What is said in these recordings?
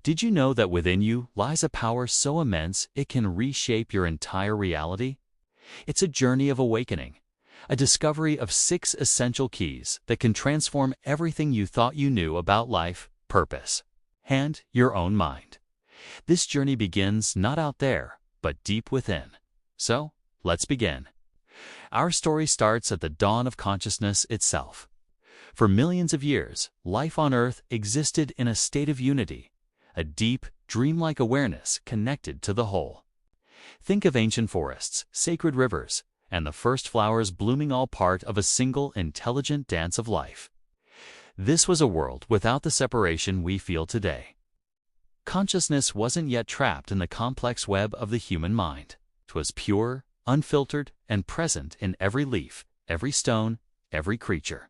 Did you know that within you lies a power so immense it can reshape your entire reality? It's a journey of awakening, a discovery of 6 essential keys that can transform everything you thought you knew about life, purpose, and your own mind. This journey begins not out there, but deep within. So, let's begin. Our story starts at the dawn of consciousness itself. For millions of years, life on Earth existed in a state of unity, a deep, dreamlike awareness connected to the whole. Think of ancient forests, sacred rivers, and the first flowers blooming, all part of a single intelligent dance of life. This was a world without the separation we feel today. Consciousness wasn't yet trapped in the complex web of the human mind. It was pure, unfiltered, and present in every leaf, every stone, every creature.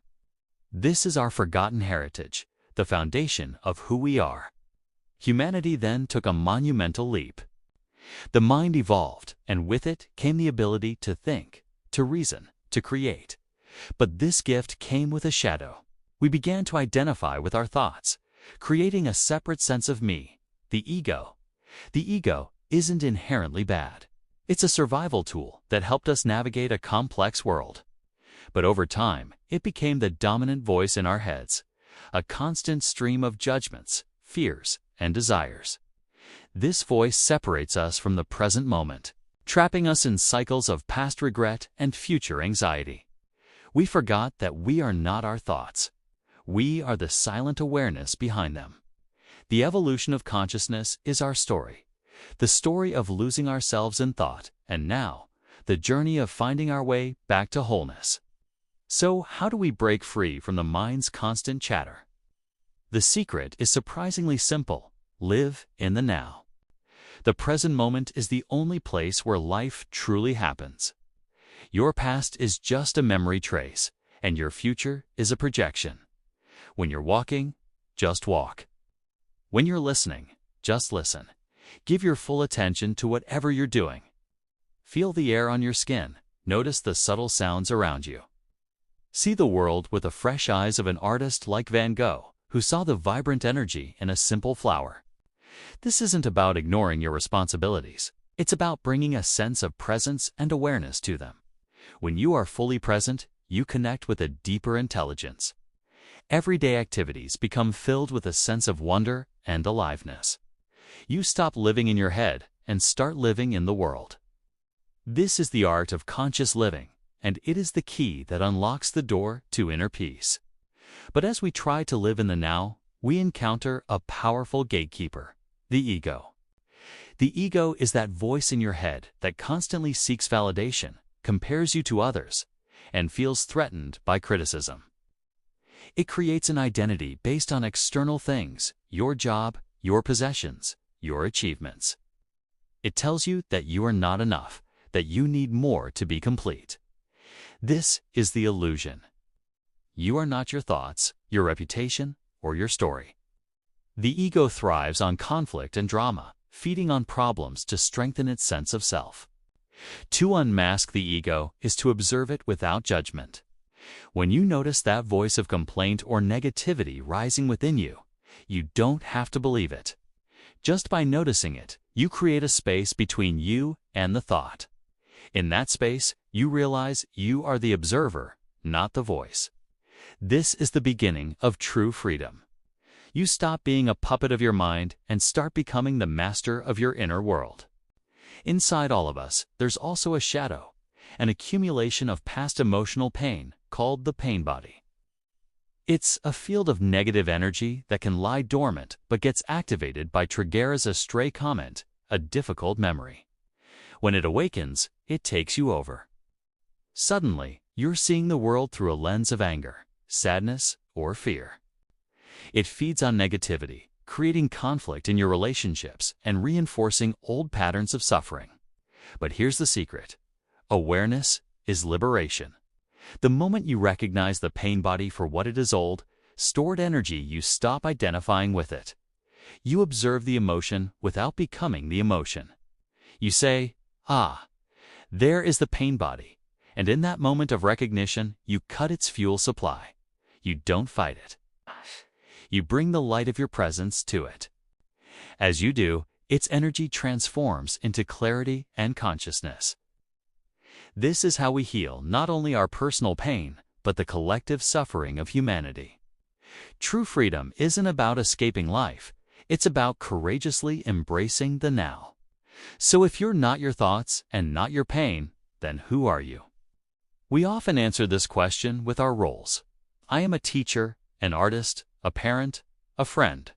This is our forgotten heritage, the foundation of who we are. Humanity then took a monumental leap. The mind evolved, and with it came the ability to think, to reason, to create. But this gift came with a shadow. We began to identify with our thoughts, creating a separate sense of me, the ego. The ego isn't inherently bad. It's a survival tool that helped us navigate a complex world. But over time, it became the dominant voice in our heads, a constant stream of judgments, fears, and desires. This voice separates us from the present moment, trapping us in cycles of past regret and future anxiety. We forgot that we are not our thoughts. We are the silent awareness behind them. The evolution of consciousness is our story, the story of losing ourselves in thought, and now, the journey of finding our way back to wholeness. So, how do we break free from the mind's constant chatter? The secret is surprisingly simple. Live in the now. The present moment is the only place where life truly happens. Your past is just a memory trace, and your future is a projection. When you're walking, just walk. When you're listening, just listen. Give your full attention to whatever you're doing. Feel the air on your skin. Notice the subtle sounds around you. See the world with the fresh eyes of an artist like Van Gogh, who saw the vibrant energy in a simple flower. This isn't about ignoring your responsibilities. It's about bringing a sense of presence and awareness to them. When you are fully present, you connect with a deeper intelligence. Everyday activities become filled with a sense of wonder and aliveness. You stop living in your head and start living in the world. This is the art of conscious living, and it is the key that unlocks the door to inner peace. But as we try to live in the now, we encounter a powerful gatekeeper, the ego. The ego is that voice in your head that constantly seeks validation, compares you to others, and feels threatened by criticism. It creates an identity based on external things, your job, your possessions, your achievements. It tells you that you are not enough, that you need more to be complete. This is the illusion. You are not your thoughts, your reputation, or your story. The ego thrives on conflict and drama, feeding on problems to strengthen its sense of self. To unmask the ego is to observe it without judgment. When you notice that voice of complaint or negativity rising within you, you don't have to believe it. Just by noticing it, you create a space between you and the thought. In that space, you realize you are the observer, not the voice. This is the beginning of true freedom. You stop being a puppet of your mind and start becoming the master of your inner world. Inside all of us, there's also a shadow, an accumulation of past emotional pain called the pain body. It's a field of negative energy that can lie dormant but gets activated by triggers, a stray comment, a difficult memory. When it awakens, it takes you over. Suddenly, you're seeing the world through a lens of anger, sadness, or fear. It feeds on negativity, creating conflict in your relationships and reinforcing old patterns of suffering. But here's the secret. Awareness is liberation. The moment you recognize the pain body for what it is, old, stored energy, you stop identifying with it. You observe the emotion without becoming the emotion. You say, "Ah, there is the pain body," and in that moment of recognition, you cut its fuel supply. You don't fight it. You bring the light of your presence to it. As you do, its energy transforms into clarity and consciousness. This is how we heal not only our personal pain, but the collective suffering of humanity. True freedom isn't about escaping life, it's about courageously embracing the now. So if you're not your thoughts and not your pain, then who are you? We often answer this question with our roles. I am a teacher, an artist, a parent, a friend.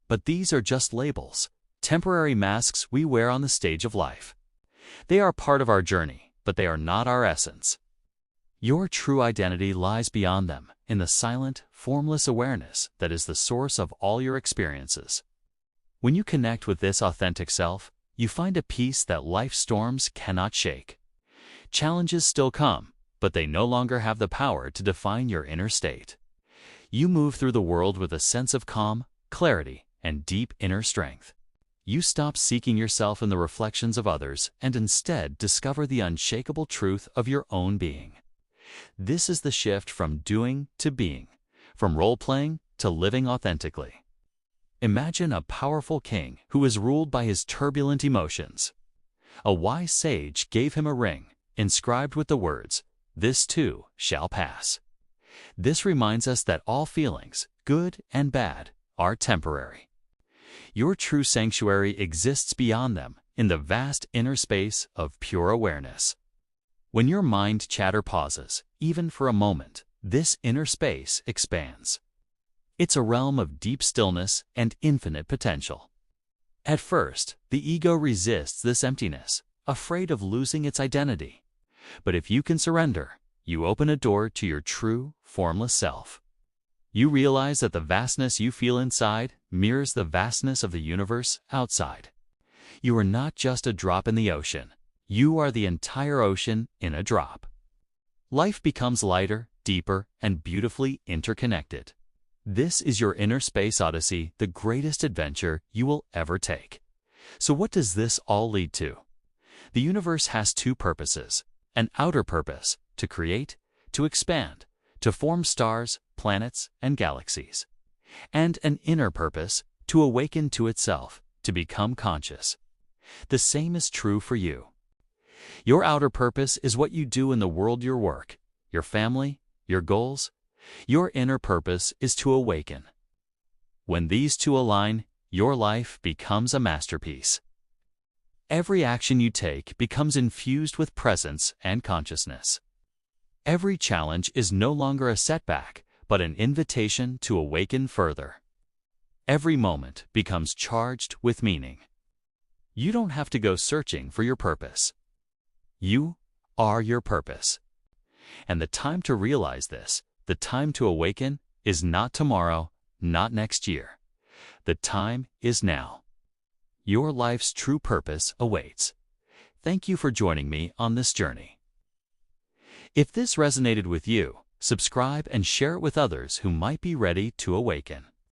But these are just labels, temporary masks we wear on the stage of life. They are part of our journey, but they are not our essence. Your true identity lies beyond them, in the silent, formless awareness that is the source of all your experiences. When you connect with this authentic self, you find a peace that life's storms cannot shake. Challenges still come, but they no longer have the power to define your inner state. You move through the world with a sense of calm, clarity, and deep inner strength. You stop seeking yourself in the reflections of others and instead discover the unshakable truth of your own being. This is the shift from doing to being, from role-playing to living authentically. Imagine a powerful king who is ruled by his turbulent emotions. A wise sage gave him a ring, inscribed with the words, "This too shall pass." This reminds us that all feelings, good and bad, are temporary. Your true sanctuary exists beyond them, in the vast inner space of pure awareness. When your mind chatter pauses, even for a moment, this inner space expands. It's a realm of deep stillness and infinite potential. At first, the ego resists this emptiness, afraid of losing its identity. But if you can surrender, you open a door to your true, formless self. You realize that the vastness you feel inside mirrors the vastness of the universe outside. You are not just a drop in the ocean. You are the entire ocean in a drop. Life becomes lighter, deeper, and beautifully interconnected. This is your inner space odyssey, the greatest adventure you will ever take. So what does this all lead to? The universe has two purposes: an outer purpose, to create, to expand, to form stars, planets, and galaxies, and an inner purpose, to awaken to itself, to become conscious. The same is true for you. Your outer purpose is what you do in the world: your work, your family, your goals. Your inner purpose is to awaken. When these two align, your life becomes a masterpiece. Every action you take becomes infused with presence and consciousness. Every challenge is no longer a setback, but an invitation to awaken further. Every moment becomes charged with meaning. You don't have to go searching for your purpose. You are your purpose. And the time to realize this, the time to awaken, is not tomorrow, not next year. The time is now. Your life's true purpose awaits. Thank you for joining me on this journey. If this resonated with you, subscribe and share it with others who might be ready to awaken.